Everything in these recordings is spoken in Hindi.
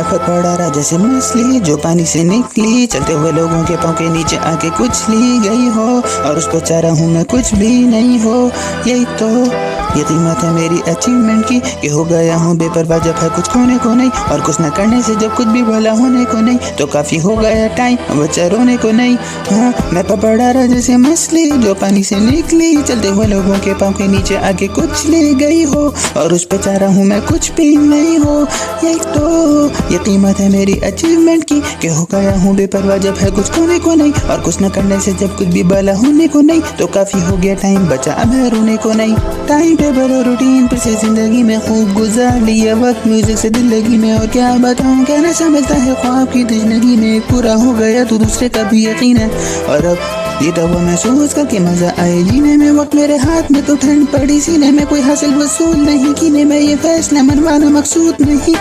नफरत पड़ा रहा जैसे मछली जो पानी से निकली, चलते हुए लोगों के पाँव के नीचे आके कुछ ली गई हो, और उस पर चारा हूँ मैं कुछ भी नहीं हो। यही तो ये कीमत है मेरी अचीवमेंट की, कि हो गया हूँ बेपरवाह जब है कुछ खोने को नहीं, और कुछ न करने से जब कुछ भी भला होने को नहीं, तो काफ़ी हो गया टाइम बच्चा रोने को नहीं। हाँ, मैं पड़ा रहा जैसे मछली जो पानी से निकली, चलते हुए लोगों के पाँव के नीचे आके कुछ ले गई हो, और उस पर चारा हूँ मैं कुछ भी नहीं हो। यही तो ये कीमत है मेरी अचीवमेंट की, कि हो गया हूँ बेपरवाह जब है कुछ खोने को नहीं, और कुछ न करने से जब कुछ भी भला होने को नहीं, तो काफ़ी हो गया टाइम बचा अब है रोने को नहीं। टाइम टेबल और रूटीन पर से जिंदगी में खूब गुजार लिया वक्त, म्यूजिक से दिल लगी में, और क्या बताऊँ क्या नशा मिलता है ख्वाब की तशनगी में। पूरा हो गया तो दूसरे का भी यकीन है, और अब ये दवा महसूस करके मजा आए जीने में। वक्त मेरे हाथ में तो ठंड पड़ी सीने में, कोई हासिल वसूल नहीं कीने में, ये फैसला मनवाना मकसूद नहीं।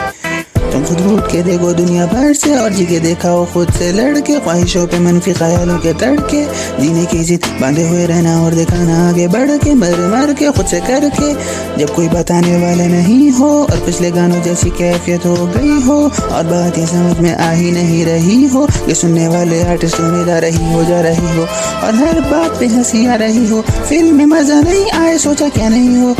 तुम खुद रूठ के देखो दुनिया भर से, और जी के देखा हो खुद से लड़के, ख्वाहिशों पे मनफी ख्यालों के तड़के, जीने की जिद बांधे हुए रहना और दिखाना आगे बढ़ के, मर के खुद से करके, जब कोई बताने वाला नहीं हो, और पिछले गानों जैसी कैफियत हो गई हो, और बात ये समझ में आ ही नहीं रही हो, कि सुनने वाले आर्टिस्ट में जा रही हो, और हर बात पे हंसी आ रही हो। फिल्म में मजा नहीं आए सोचा क्या नहीं हो,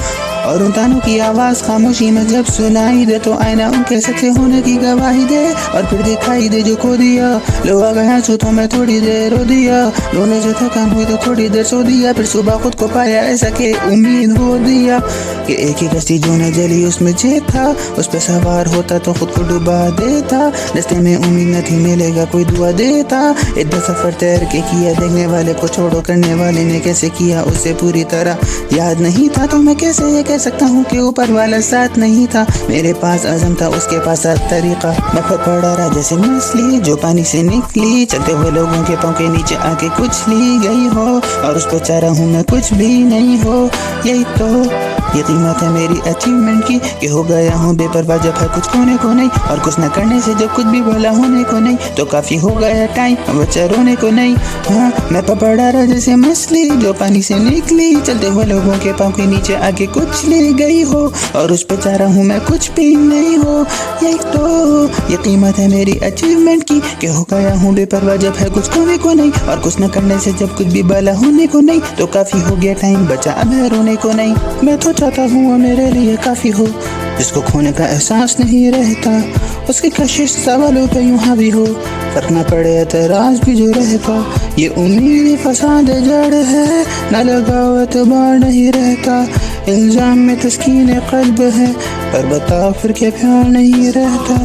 और उन तानों की आवाज़ खामोशी में जब सुनाई दे, तो आईना उनके सच्चे होने की गवाही दे, और फिर दिखाई दे जो खो दिया। लो आ गया सो तो मैं थोड़ी देर रो दिया, रोने से थकान हुई तो थोड़ी देर सो दिया, फिर सुबह खुद को पाया ऐसा कि उम्मीद हो दिया, कि एक ही कश्ती जो न जली उसमें जे था, उस पर सवार होता तो खुद को डुबा देता। रास्ते में उम्मीद न थी मिलेगा कोई दुआ देता, इतना सफ़र तैर के किया, देखने वाले को छोड़ो करने वाले ने कैसे किया उसे पूरी तरह याद नहीं था। तो मैं कैसे ये कह सकता हूँ कि ऊपर वाला साथ नहीं था, मेरे पास अज़म था उसके पास तरीका। नफरत पड़ा रहा जैसे मछली जो पानी से निकली, चलते हुए लोगों के पाँव के नीचे आके कुछ ली गई हो, और उस पर चारा हूँ मैं कुछ भी नहीं हो। यही तो ये कीमत है मेरी अचीवमेंट की, कि हो गया हूँ बेपरवाह जब है कुछ खोने को नहीं, और कुछ न करने से जब कुछ भी भला होने को नहीं, तो काफ़ी हो गया टाइम बच्चा रोने को नहीं। हाँ, मैं पड़ा रहा जैसे मछली जो पानी से निकली, चलते हुए लोगों के पाँव के नीचे आके कुछ ले गई हो, और उस पर चारा हूँ मैं कुछ भी नहीं हो। यही तो ये कीमत है मेरी अचीवमेंट की, कि हो गया हूँ बेपरवाह जब है कुछ खोने को नहीं, और कुछ न करने से जब कुछ भी भला होने को नहीं, तो काफ़ी हो गया टाइम बचा अब है रोने को नहीं। मैं तो चाहता हूँ मेरे लिए काफ़ी हो, जिसको खोने का एहसास नहीं रहता, उसकी कशिश सवालों पे यूँ हावी हो, फर्क न पड़े एतराज़ भी जो रहता। ये उम्मीद फसाद जड़ है, न लगाओ एतबार नहीं रहता, इल्ज़ाम में तस्कीन क़ल्ब है, पर बताओ फिर क्या प्यार नहीं रहता।